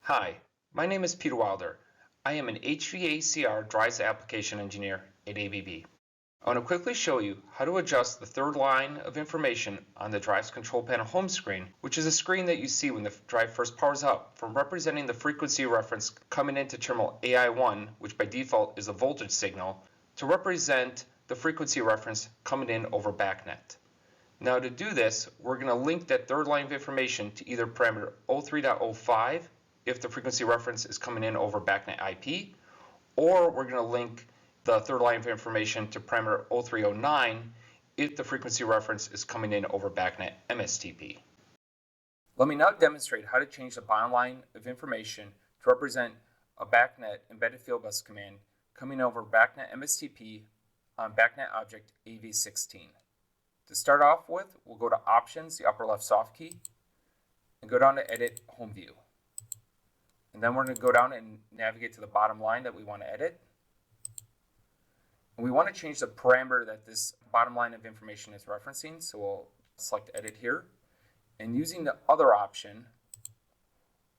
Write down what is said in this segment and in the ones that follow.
Hi, my name is Peter Wilder. I am an HVACR drives application engineer at ABB. I want to quickly show you how to adjust the third line of information on the drive's control panel home screen, which is a screen that you see when the drive first powers up, from representing the frequency reference coming into terminal AI1, which by default is a voltage signal, to represent the frequency reference coming in over BACnet. Now to do this, we're going to link that third line of information to either parameter 03.05 if the frequency reference is coming in over BACnet IP, or we're going to link the third line of information to parameter 0309 if the frequency reference is coming in over BACnet MSTP. Let me now demonstrate how to change the bottom line of information to represent a BACnet embedded field bus command coming over BACnet MSTP on BACnet object AV16. To start off with, we'll go to Options, the upper left soft key, and go down to Edit Home View. And then we're going to go down and navigate to the bottom line that we want to edit. And we want to change the parameter that this bottom line of information is referencing, so we'll select Edit here. And using the other option,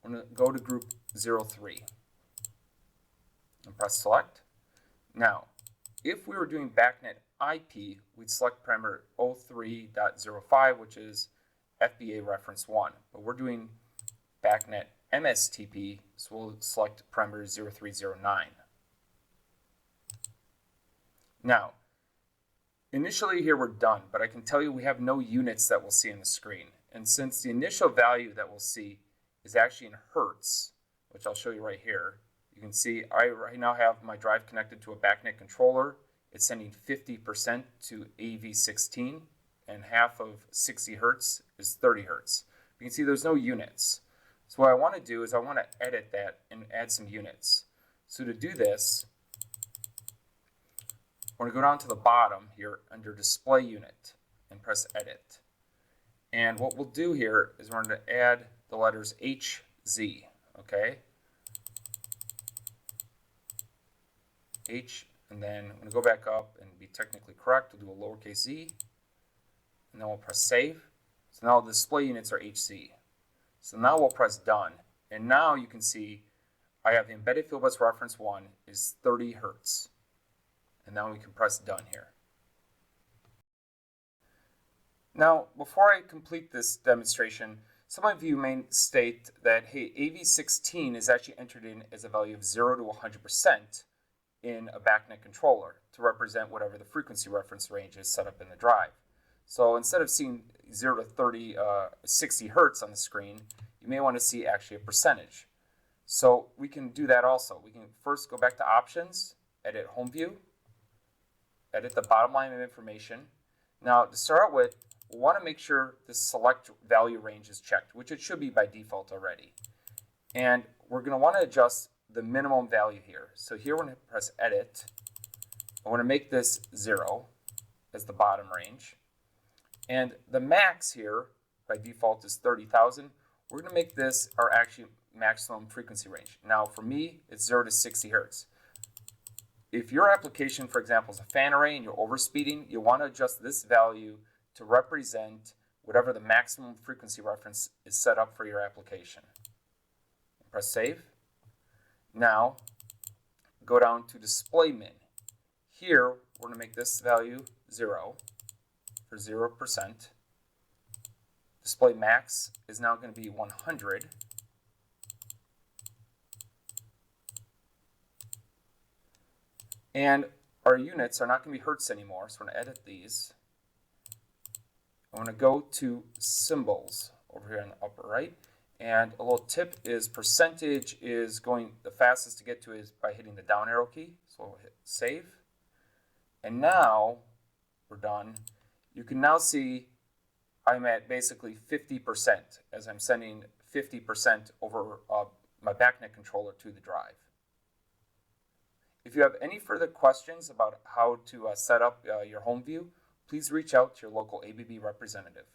I'm going to go to group 03 and press Select. Now, if we were doing BACnet IP, we'd select parameter 03.05, which is FBA reference 1. But we're doing BACnet MSTP, so we'll select parameter 0309. Now, initially here we're done, but I can tell you we have no units that we'll see on the screen. And since the initial value that we'll see is actually in hertz, which I'll show you right here, you can see I right now have my drive connected to a BACnet controller. It's sending 50% to AV16, and half of 60 hertz is 30 hertz. You can see there's no units. So what I want to do is I want to edit that and add some units. So to do this, we're going to go down to the bottom here under Display Unit and press Edit. And what we'll do here is we're going to add the letters HZ, okay? H, and then I'm going to go back up and be technically correct. We'll do a lowercase z, and then we'll press Save. So now the display units are HZ. So now we'll press Done, and now you can see I have the embedded field bus reference 1 is 30 hertz. And now we can press Done here. Now, before I complete this demonstration, some of you may state that, hey, AV16 is actually entered in as a value of 0 to 100% in a BACnet controller to represent whatever the frequency reference range is set up in the drive. So instead of seeing 0 to 60 hertz on the screen, you may want to see actually a percentage. So we can do that also. We can first go back to Options, Edit Home View, edit the bottom line of information. Now to start out with, we want to make sure the select value range is checked, which it should be by default already. And we're going to want to adjust the minimum value here. So here we're going to press Edit. I want to make this 0 as the bottom range. And the max here by default is 30,000. We're going to make this our actually maximum frequency range. Now for me, it's 0 to 60 hertz. If your application, for example, is a fan array and you're overspeeding, you'll want to adjust this value to represent whatever the maximum frequency reference is set up for your application. Press Save. Now, go down to Display Min. Here, we're going to make this value 0 for 0%. Display Max is now going to be 100. And our units are not going to be hertz anymore, so we're going to edit these. I'm going to go to Symbols over here in the upper right. And a little tip is percentage is going the fastest to get to is by hitting the down arrow key. So we'll hit Save. And now we're done. You can now see I'm at basically 50% as I'm sending 50% over my BACnet controller to the drive. If you have any further questions about how to set up your home view, please reach out to your local ABB representative.